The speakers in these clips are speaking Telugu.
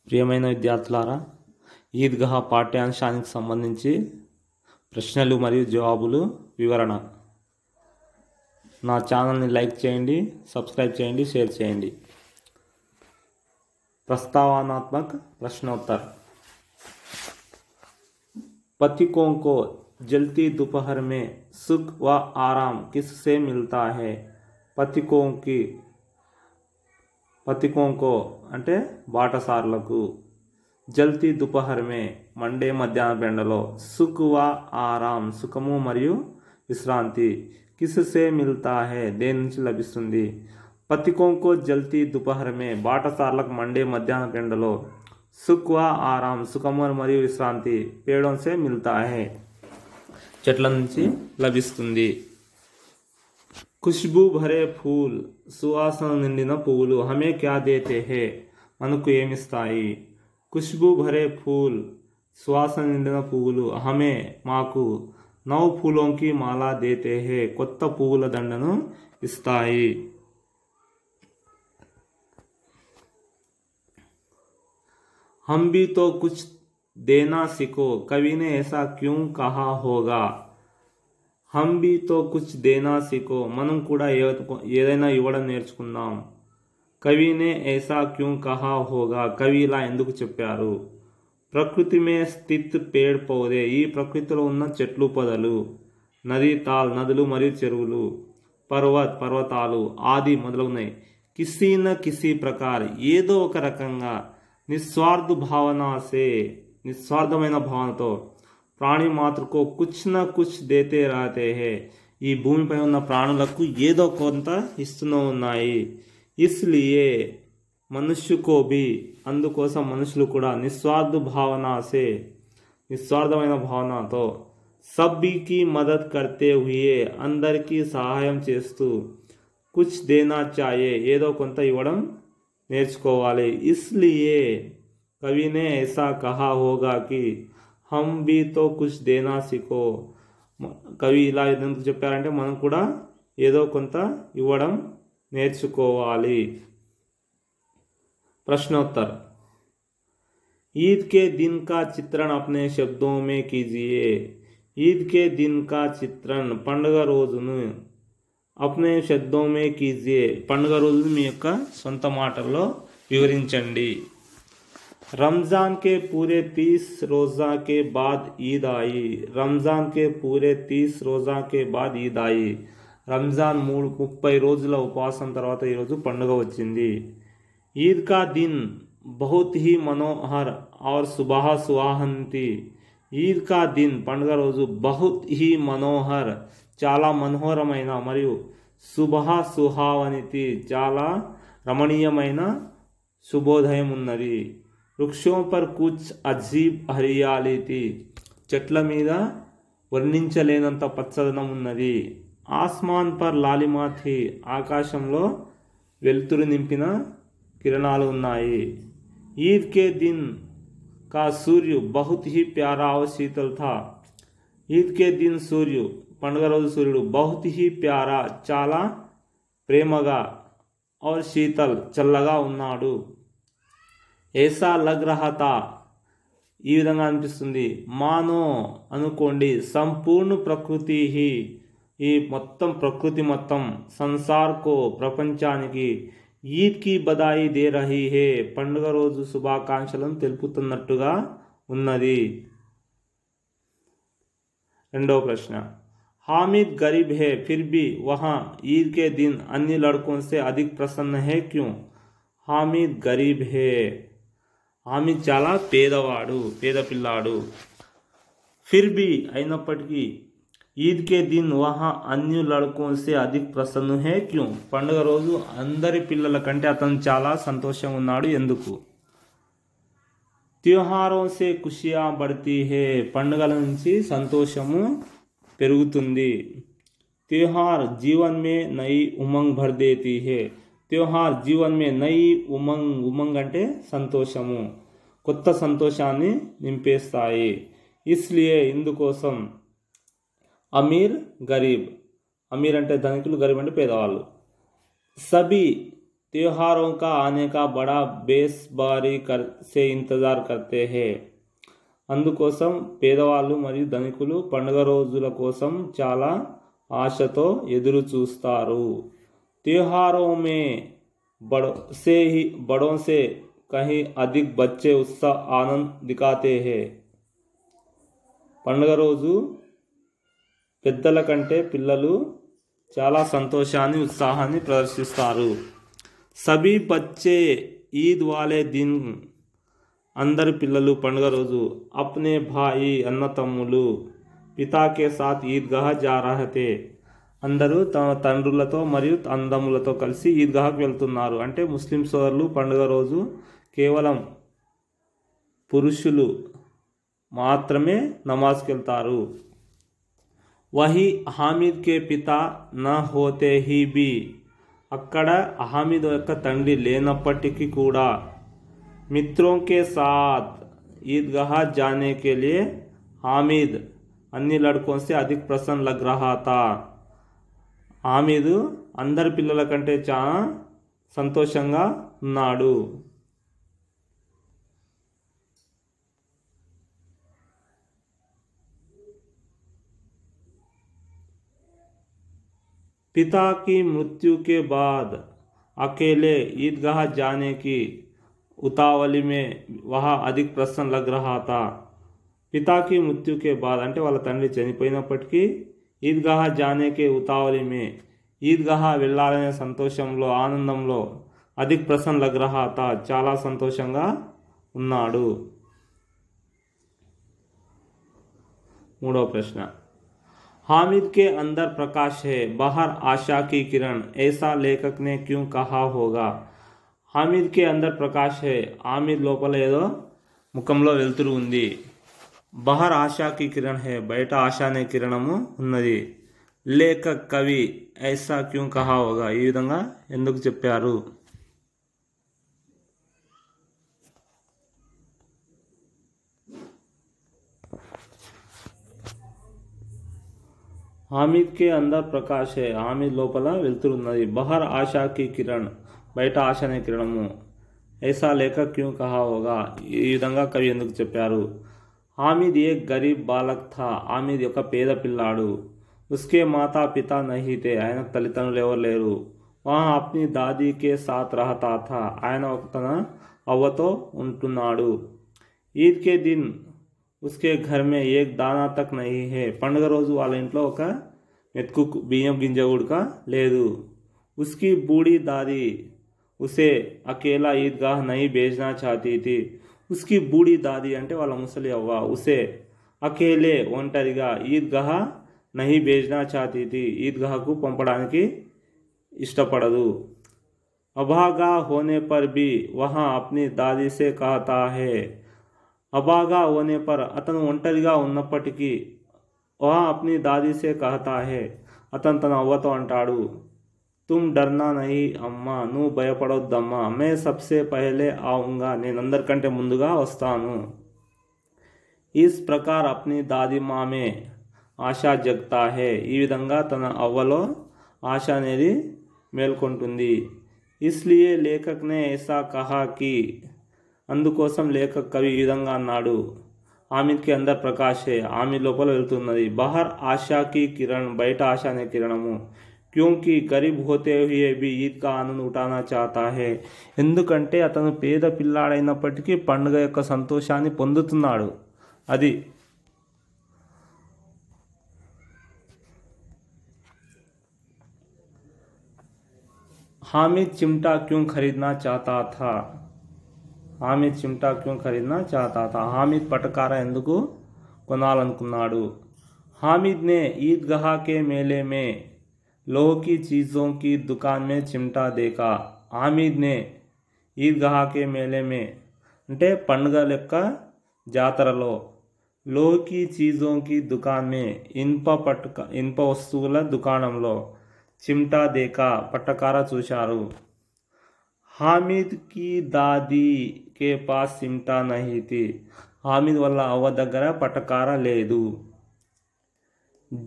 ప్రియమైన విద్యార్థులారా, ఈద్గాహ్ పాఠ్యాంశానికి సంబంధించి ప్రశ్నలు మరియు జవాబులు వివరణ. నా ఛానల్ని లైక్ చేయండి, సబ్స్క్రైబ్ చేయండి, షేర్ చేయండి. प्रस्तावनात्मक प्रश्नोत्तर. पथिकों को जलती दोपहर में सुख व आराम किससे मिलता है? पथिकों को అంటే బాటసారులకు, జల్తీ దుపహర్ మే మండే మధ్యాహ్న ఎండలో, సుఖ్ వ ఆరాం సుఖము మరియు విశ్రాంతి, కిస్సే మిల్తా హై దేని నుంచి లభిస్తుంది? పథికోं को जलती दोपहर में బాటసార్లకు మండే మధ్యాహ్న ఎండలో, సుఖ్ వ ఆరాం సుఖము మరియు విశ్రాంతి పేడోं से मिलता है చెట్ల నుంచి లభిస్తుంది. ఖుష్బూ భరే ఫూల్ సువాసన నిండిన పువ్వులు హమే క్యా దేతే హే మనకు ఏమిస్తాయి? ఖుష్బూ భరే ఫూల్ సువాసన నిండిన పువ్వులు హమే మాకు నౌ ఫూలోంకి మాలా దేతే హే కొత్త పువ్వుల దండను ఇస్తాయి. हम भी तो कुछ देना सीखो कवि ने ऐसा क्यों कहा होगा? हम भी तो कुछ देना सीखो మనం కూడా ఏదైనా ఇవ్వడం నేర్చుకుందాం. కవి నే ऐसा क्यों कहा होगा కవి ఇలా ఎందుకు చెప్పారు? ప్రకృతి మే స్థిత్ పేడ్ పౌదే ఈ ప్రకృతిలో ఉన్న చెట్లు పొదలు, నదీ తాల్ నదులు మరియు చెరువులు, పర్వతాలు ఆది మొదలగున్నాయి. కిసి న కిసి ప్రకార్ ఏదో ఒక రకంగా, నిస్వార్థ భావనసే నిస్వార్థమైన భావనతో, ప్రాణి మాతృకో కుచ్ న కుచ్ దేతే రహతే హే ఈ భూమిపై ఉన్న ప్రాణులకు ఏదో కొంత ఇస్తూనే ఉన్నాయి. ఇస్లియే మనుష్యకో భీ అందుకోసం మనుషులు కూడా నిస్వార్థ భావనసే నిస్వార్థమైన భావనతో, సబ్బీకి మదద్ కర్తే హుయే అందరికీ సహాయం చేస్తూ, కుచ్ దేనా చాయే ఏదో కొంత ఇవ్వడం నేర్చుకోవాలి. ఇస్లియే కవి నే ఐసా కహా హోగా కి హమ్ భీ తో కుచ్ దేనా సీఖో కవి ఇలా ఎందుకు చెప్పారంటే మనం కూడా ఏదో కొంత ఇవ్వడం నేర్చుకోవాలి. प्रश्नोत्तर. ईद के दिन का चित्रण अपने शब्दों में कीजिए. ईद के दिन का चित्रण పండుగ రోజును अपने शब्दों में कीजिए పండుగ రోజును మీ యొక్క సొంత మాటల్లో వివరించండి. रमज़ान के पूरे 30 रोज़ा के बाद ईद आई. रमज़ान के पूरे 30 रोज़ा के बाद ईद आई. రంజాన్ 30 రోజుల ఉపవాసం తర్వాత ఈరోజు పండుగ వచ్చింది. ईद का दिन बहुत ही मनोहर और सुबह सुहावनी. ఈద్ కా దిన్ పండుగ రోజు బహుత్ హీ మనోహర్ చాలా మనోహరమైన మరియు సుబహ సుహావనితి చాలా రమణీయమైన శుభోదయం ఉన్నది. వృక్షోం పర్ కుచ్ అజీబ్ హరియాలి థీ చెట్ల మీద వర్ణించలేనంత పచ్చదనం ఉన్నది. ఆస్మాన్ పర్ లాలిమా థీ ఆకాశంలో వెలుతురు నింపిన కిరణాలు ఉన్నాయి. ఈద్ కే దిన్ का सूर्य बहुत ही प्यारा और शीतल था. ईद के दिन सूर्य పండుగ రోజు సూర్యుడు बहुत ही प्यारा చాలా ప్రేమగా और शीतल చల్లగా ఉన్నాడు. ऐसा लग रहा था ఈ విధంగా అనిపిస్తుంది. మానో అనుకోండి, సంపూర్ణ ప్రకృతి హి ఈ మొత్తం ప్రకృతి మొత్తం, సంసార్ కో ప్రపంచానికి, ఈద్ కి బదాయి దే రహీ హే పండుగ రోజు శుభాకాంక్షలను తెలుపుతున్నట్టుగా ఉన్నది. రెండవ ప్రశ్న. हामिद गरीब है फिर भी वहाँ ईद के दिन अन्य लड़कों से अधिक प्रसन्न है क्यों? हामिद गरीब है हामिद చాలా పేదవాడు పేద పిల్లాడు. फिर भी అయినప్పటికీ, ఈద్ కే దిన్ వహా అన్య లడ్కోं से अधिक प्रसन्न है क्यों పండుగ రోజు అందరి పిల్లల కంటే అతను చాలా సంతోషంగా ఉన్నాడు ఎందుకు? त्योहारों से खुशियां बढ़ती है పండుగల నుంచి సంతోషము పెరుగుతుంది. त्योहार जीवन में नई उमंग भर देती है. त्योहार जीवन में नई उमंग उमंग అంటే సంతోషము కొత్త సంతోషాన్ని నింపేస్తాయి. इसलिए ఇందుకోసం అమీర్ గరీబ్ అమీర్ అంటే ధనికులు, గరీబ్ అంటే పేదవాళ్ళు. సబీ त्योहारों का आने का बड़ा बेसब्री से इंतजार करते हैं అందుకోసం పేదవాళ్ళు మరియు ధనికులు పండుగ రోజుల కోసం చాలా ఆశతో ఎదురు చూస్తారు त्योहारों में बड़ों से कहीं अधिक बच्चे उत्साह आनंद दिखाते हैं పండుగ రోజు పెద్దల కంటే పిల్లలు చాలా సంతోషాన్ని ఉత్సాహాన్ని ప్రదర్శిస్తారు సభీ బచ్చే ఈద్ వాలే దిన్ అందరి పిల్లలు పండుగ రోజు అప్నే భాయి అన్న తమ్ములు పితాకే సాత్ ఈద్గాహ్ జా రహతే అందరూ తమ తండ్రులతో మరియు అందములతో కలిసి ఈద్గాహ్కి వెళ్తున్నారు అంటే ముస్లిం సోదరులు పండుగ రోజు కేవలం పురుషులు మాత్రమే నమాజ్కి వెళ్తారు వహీ హామిద్ కే పితా నా హోతే హీ బి అక్కడ హామిద్ యొక్క తండ్రి లేనప్పటికీ కూడా मित्रों के साथ ईदगाह जाने के लिए हामिद अन्य लड़कों से अधिक प्रसन्न लग रहा था हामिद अंदर पिల్లల కంటే చాలా సంతోషంగా ఉన్నాడు पिता की मृत्यु के बाद अकेले ईदगाह जाने की उतावली में वह अधिक प्रसन्न लग रहा था पिता की मृत्यु के बाद అంటే వాళ్ళ తండ్రి చనిపోయినప్పటికీ ఈద్గాహ్ జానే కే ఉతావలి మే ఈద్గాహ్ వెళ్ళాలనే సంతోషంలో ఆనందంలో అధిక్ ప్రసన్న లగ్ రహా తా చాలా సంతోషంగా ఉన్నాడు మూడో ప్రశ్న हामिद के अंदर प्रकाश है बाहर आशा की किरण ऐसा लेखक ने क्यों कहा होगा హామిద్ కే అందర్ ప్రకాష్ హే హామిద్ లోపల ఏదో ముఖంలో వెలుతురు ఉంది బహర్ ఆశాకి కిరణ్ హే బయట ఆశ అనే కిరణము ఉన్నది లేఖక్ కవి ఐసా క్యూ కహా హోగా ఈ విధంగా ఎందుకు చెప్పారు హామిద్ కే అందర్ ప్రకాష్ హే హామిద్ లోపల వెలుతురు ఉన్నది బహర్ ఆశాకి కిరణ్ బయట ఆశ అనే కిరణము ఐసా లేఖక్ క్యూ కహా హోగా ఈ విధంగా కవి ఎందుకు చెప్పారు హామిద్ ఏ గరీబ్ బాలక్ థా హామిద్ యొక్క పేద పిల్లాడు ఉస్కే మాతా పితా నహీ తే ఆయన తల్లిదండ్రులు ఎవరు లేరు వహా అప్ని దాదీ కే సాత్ రహతా థా ఆయన తన అవ్వతో ఉంటున్నాడు ఈద్ కే దిన్ ఉస్కే ఘర్ మే ఏక్ దానా తక్ నహీ హే పండుగ రోజు వాళ్ళ ఇంట్లో ఒక మెతుకు బియ్యం గింజ కూడా లేదు ఉస్కి బూఢీ దాదీ उसे अकेला ईदगाह नहीं भेजना चाहती थी उसकी बूढ़ी दादी అంటే వాళ్ళ ముసలి అవ్వ उसे अकेले ఒంటరిగా ఈద్గాహ్ नहीं भेजना चाहती थी ఈద్గాహ్కు పంపడానికి ఇష్టపడదు अभागा होने पर भी वहाँ अपनी दादी से कहता है अभागा होने पर అతను ఒంటరిగా ఉన్నప్పటికీ वहाँ अपनी दादी से कहता है అతను తన అవ్వతో అంటాడు तुम डरना नहीं अम्मा నువ్వు భయపడొద్దమ్మా मैं सबसे पहले आऊँगा నేను అందరికంటే ముందుగా వస్తాను इस प्रकार अपनी दादी माँ में आशा जगता है ఈ విధంగా తన అవ్వలో ఆశ అనేది మేల్కొంటుంది इसलिए लेखक ने ऐसा कहा कि అందుకోసం లేఖక్ కవి ఈ విధంగా అన్నాడు హామిద్ కి అందర్ ప్రకాష్ హే హామిద్ లోపల వెళ్తున్నది బహర్ ఆశా की किरण బయట ఆశ అనే కిరణము क्योंकि गरीब होते हुए भी ईद का आनंद उठाना चाहता है ఎందుకంటే అతను పేద పిల్లాడైనప్పటికీ పండుగ యొక్క సంతోషాన్ని పొందుతున్నాడు అది हामिद चिमटा क्यों खरीदना चाहता था हामिद चिमटा क्यों खरीदना चाहता था हामिद पटकारा ఎందుకు కొనాలనుకున్నాడు हामिद ने ईदगाह के मेले में लोह की चीज़ों की दुकान में चिमटा देखा हामिद ने ईदगाह के मेले में అంటే పండుగ యొక్క జాతరలో లోహ్ की चीज़ों की दुकान में ఇనుప వస్తువుల దుకాణంలో चिमटा देखा पटकारा చూశారు हामिद की दादी के पास चिमटा नहीं थी हामिद వాళ్ళ అవ్వ దగ్గర పటకారా లేదు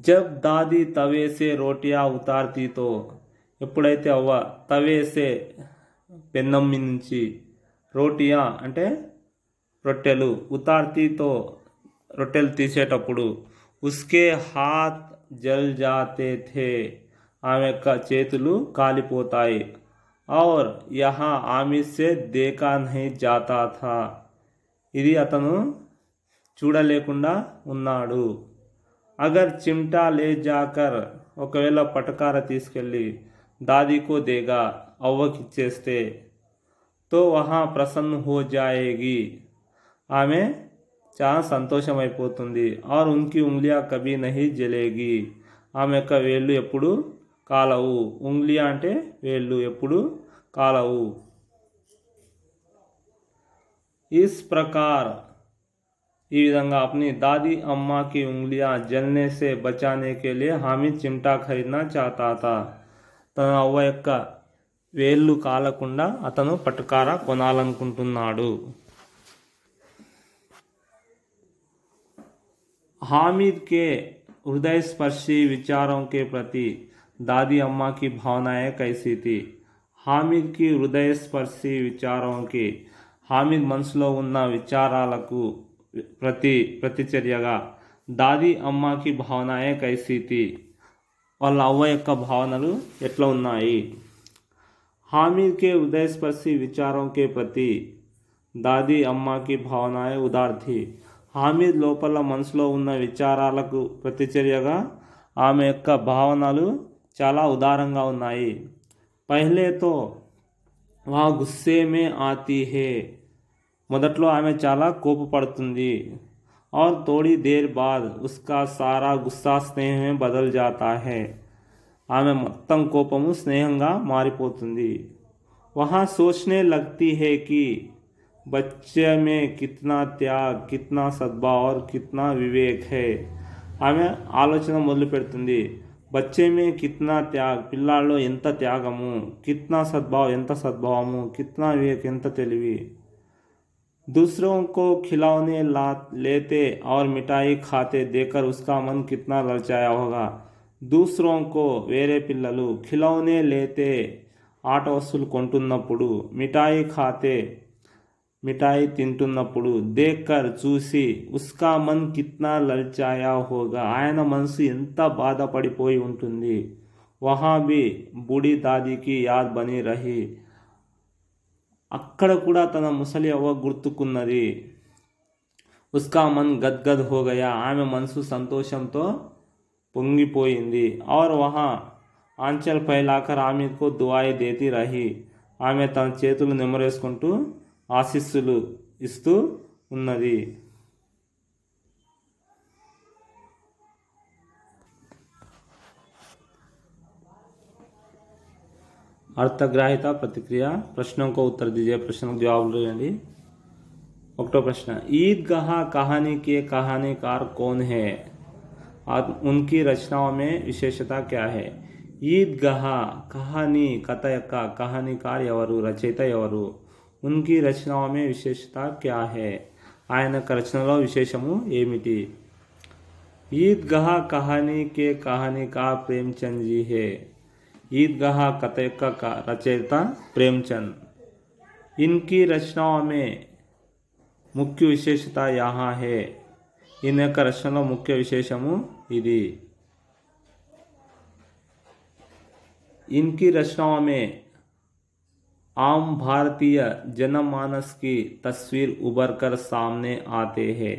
जब दादी तवे से रोटियां उतारती तो ఎప్పుడైతే అవ్వ తవే సే పెన్నం మీద నుంచి, రోటియా అంటే రొట్టెలు, ఉతార్తీతో రొట్టెలు తీసేటప్పుడు, ఉస్కే హాత్ జల్ జాతే థే ఆమె యొక్క చేతులు కాలిపోతాయి, ఔర్ యహా ఆమిర్ సే దేఖా నహీ జాతా థా ఇది అతను చూడలేకుండా ఉన్నాడు. అగర్ చిమ్టా లే జాకర్ ఒకవేళ పటకార తీసుకెళ్ళి దాదీకో దేగా అవ్వకిచ్చేస్తే, తో వహా ప్రసన్న హో జాయేగి ఆమె చాలా సంతోషమైపోతుంది, ఔర్ ఉన్కి ఉంగ్లియా కభీ నహీ జలేగి ఆమె యొక్క వేళ్ళు ఎప్పుడు కాలవు, ఉంగ్లియా అంటే వేళ్ళు ఎప్పుడు కాలవు. ఇస్ ప్రకార్ ఈ విధంగా अपनी दादी अम्मा की उंगलियां जलने से बचाने के लिए हामिद चिमटा खरीदना चाहता था. తన అవ్వ యొక్క వేళ్ళు కాలకుండా అతను పటకార కొనాలనుకుంటున్నాడు. हामिद के हृदय स्पर्शी विचारों के प्रति दादी अम्मा की भावनाएं कैसी थी. हामिद की हृदय स्पर्शी विचारों की हामिद మనసులో ఉన్న విచారాలకు ప్రతిచర్యగా దాది అమ్మాకి భావనాయే కైసీ థీ వాళ్ళ అవ్వ యొక్క భావనలు ఎట్లా ఉన్నాయి. हामिद के हृदय स्पर्शी विचारों के प्रति दादी अम्मा की भावनाएं उदार थी. హామిద్ లోపల మనసులో ఉన్న విచారాలకు ప్రతిచర్యగా ఆమె యొక్క భావనలు చాలా ఉదారంగా ఉన్నాయి. పహలే తో వా గుస్సే మే ఆతీ హే మొదట్లో ఆమె చాలా కోపపడుతుంది. और थोड़ी देर बाद उसका सारा गुस्सा स्नेह में बदल जाता है ఆమె మొత్తం కోపము స్నేహంగా మారిపోతుంది. वहाँ सोचने लगती है कि बच्चे में कितना त्याग, कितना सद्भाव और कितना विवेक है ఆమె ఆలోచన మొదలు పెడుతుంది. బచ్చే మే కిత్నా త్యాగ్ పిల్లాల్లో ఎంత త్యాగము, కిత్నా సద్భావ్ ఎంత సద్భావము, కిత్నా వివేక్ ఎంత తెలివి. दूसरों को खिलौने लेते और मिठाई खाते देखकर उसका मन कितना ललचाया होगा. दूसरों को వేరే పిల్లలు ఖిలౌనే లేతే ఆట వస్తువులు కొంటున్నప్పుడు, మిఠాయి ఖాతే మిఠాయి తింటున్నప్పుడు, దేక్కర్ చూసి, ఉస్కా మన్ కిత్నా లల్చాయా హోగా ఆయన మనసు ఎంత బాధపడిపోయి ఉంటుంది. వహా భీ బూఢీ దాదీకి యాద్ బనీ రహీ అక్కడ కూడా తన ముసలి అవ్వ గుర్తుకున్నది. ఉస్కా మన్ గద్గద్ హో గయా ఆమె మనసు సంతోషంతో పొంగిపోయింది. और वहाँ ఆంచల్ ఫైలాకర్ హామిద్ కో దుఆయి దేతి రహీ ఆమె తన చేతులు నెమరేసుకుంటూ ఆశీస్సులు ఇస్తూ ఉన్నది. अर्थग्राहिता प्रतिक्रिया प्रश्नों को उत्तर दीजिए. प्रश्न को जवाब देंगे. ఒకటో ప్రశ్న ईदगाह कहानी के कहानीकार कौन है और उनकी रचनाओं में विशेषता क्या है. ఈద్గాహ కహానీ కథ యొక్క కహానీకార్ ఎవరు, రచయిత ఎవరు, ఉన్కి రచనాओं में विशेषता क्या है ఆయన యొక్క రచనలో విశేషము ఏమిటి. ఈద్గాహ కహానీ కే కహానీకార్ ప్రేమ్చంద్ జీ హే ఈద్గాహ కథ యొక్క రచయిత ప్రేమ్చంద్. ఇన్కి రచనాओं में ముఖ్య విశేషత యహా హే ఈయన యొక్క రచనలో ముఖ్య విశేషము ఇది. इनकी रचनाओं में आम भारतीय जनमानस की तस्वीर उभर कर सामने आते हैं.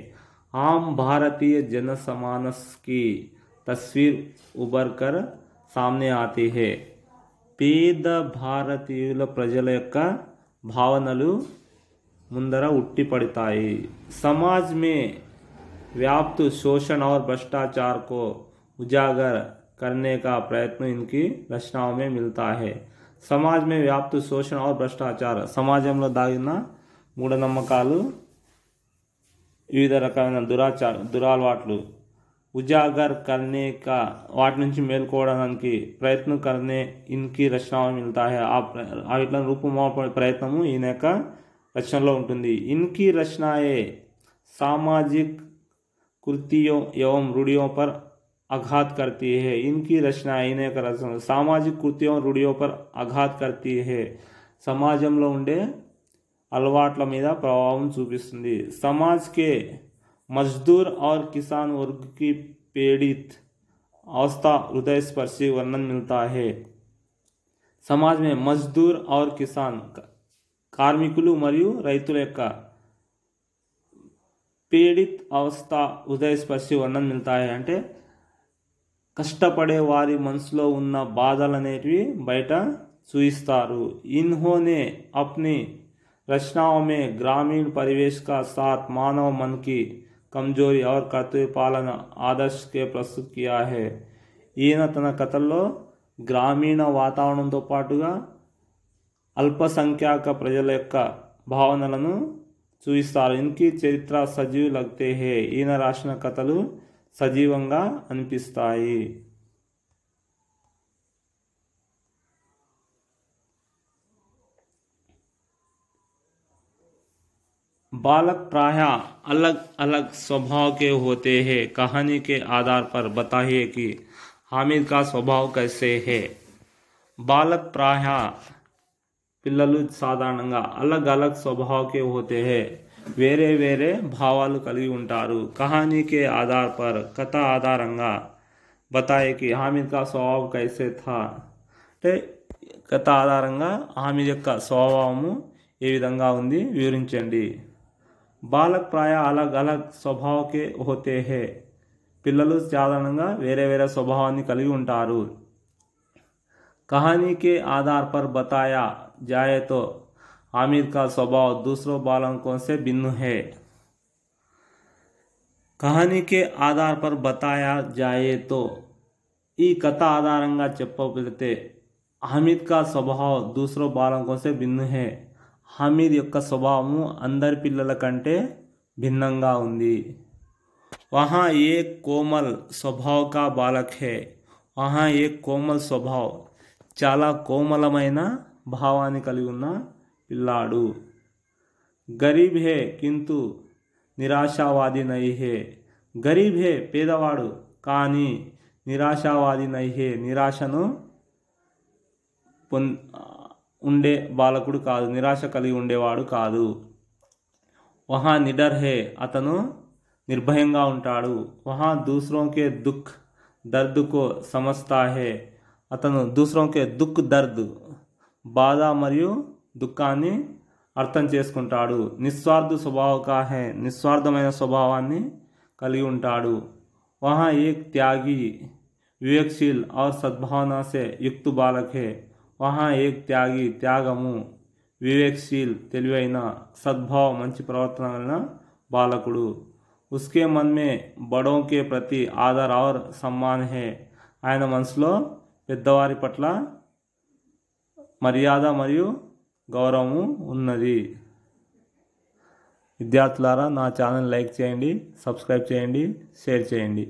आम भारतीय जनमानस की तस्वीर उभर कर सामने आती है. పేద భారతీయుల ప్రజల యొక్క భావనలు ముందర ఉట్టిపడతాయి. समाज में व्याप्त शोषण और भ्रष्टाचार को उजागर करने का प्रयत्न इनकी रचनाओं में मिलता है. समाज में व्याप्त शोषण और भ्रष्टाचार సమాజంలో దాగిన మూఢనమ్మకాలు, వివిధ రకాలైన దురాలవాట్లు, ఉజాగర్ కర్నే కా వాటి నుంచి మేల్కోవడానికి ప్రయత్న కర్నే ఇన్కి రచనాओं में मिलता है వీటిని రూపుమాపే ప్రయత్నము ఈయన యొక్క రచనలో ఉంటుంది. ఇన్కి రచనాయే सामाजिक कृतियों एवं रूढ़ियों पर आघात करती है. इनकी रचनाएं इन्हें रचना सामाजिक कृतियों रूढ़ियों पर आघात करती है. సమాజంలో ఉండే అలవాట్ల మీద ప్రభావం చూపిస్తుంది. समाज के मजदूर और किसान वर्ग की पीड़ित अवस्था हृदय स्पर्शी वर्णन मिलता है. समाज में मजदूर और किसान కార్మికులు మరియు రైతుల యొక్క పీడిత్ అవస్థ హృదయ స్పర్శి వర్ణన మిల్తాయి అంటే కష్టపడే వారి మనసులో ఉన్న బాధలు అనేటివి బయట చూయిస్తారు. इन्होंने अपनी रचनाओं में ग्रामीण परिवेश का साथ मानव मन की कमजोरी और कर्तव्य पालन आदर्श के प्रस्तुत किया है. ఈయన తన కథల్లో గ్రామీణ వాతావరణంతో పాటుగా అల్పసంఖ్యాక ప్రజల యొక్క భావనలను చూపిస్తారు. ఇన్కి చరిత్ర సజీవ్ లగ్తే హే. ఈయన రాసిన కథలు సజీవంగా అనిపిస్తాయి. बालक प्राय अलग अलग स्वभाव के होते हैं. कहानी के आधार पर बताइए कि हामिद का स्वभाव कैसे है. बालक प्राय పిల్లలు సాధారణంగా అలగ్ అలగ్ స్వభావకే హోతే హే. వేరే వేరే భావాలు కలిగి ఉంటారు. కహానీకే ఆధార్ పర్ కథ ఆధారంగా బతాయే కి హామిద్ కా స్వభావ్ కైసే థా అంటే కథ ఆధారంగా హామిద్ యొక్క స్వభావము ఏ విధంగా ఉంది వివరించండి. బాలక్ ప్రాయ అలగ్ అలగ్ స్వభావకే హోతే హే. పిల్లలు సాధారణంగా వేరే వేరే స్వభావాన్ని కలిగి ఉంటారు. कहानी के आधार पर बताया जाए तो हामिद का स्वभाव दूसरों बालकों से भिन्न है. कहानी के आधार पर बताया जाए तो ఈ కథ ఆధారంగా చెప్పబడితే హామిద్ కా స్వభావ్ దూసరో బాలకోं से भिन्न है. హామిద్ యొక్క స్వభావము అందరి పిల్లల కంటే భిన్నంగా ఉంది. वहाँ एक कोमल स्वभाव का बालक है. वहाँ एक कोमल स्वभाव చాలా కోమలమైన భావాన్ని కలిగి ఉన్న పిల్లాడు. గరీబ్ హే కింతు నిరాశావాది నహీ హే. గరీబ్ హే పేదవాడు కానీ నిరాశావాది నహీ హే. నిరాశను ఉండే బాలకుడు కాదు, నిరాశ కలిగి ఉండేవాడు కాదు. వహా నిడర్ హే అతను నిర్భయంగా ఉంటాడు. వహా దూసరోంకే దుఃఖ్ దర్ద్ కో సమజ్తా హే. అతను దూసరోంకే దుఃఖ్ దర్ద్ బాధ మరియు దుఃఖాన్ని అర్థం చేసుకుంటాడు. నిస్వార్థ స్వభావకా హే. నిస్వార్థమైన స్వభావాన్ని కలిగి ఉంటాడు. వహా ఏక్ త్యాగి వివేక్శీల్ और సద్భావనా సే యుక్త బాలక్ హే. వహా ఏక్ త్యాగి త్యాగము, వివేక్శీల్ తెలివైన, సద్భావ మంచి ప్రవర్తన కలిగిన బాలకుడు. उसके मन में बड़ों के प्रति आदर और सम्मान है. ఆయన మనసులో పెద్దవారి పట్ల మర్యాద మరియు గౌరవము ఉన్నది. విద్యార్థులారా, నా ఛానల్ లైక్ చేయండి, సబ్స్క్రైబ్ చేయండి, షేర్ చేయండి.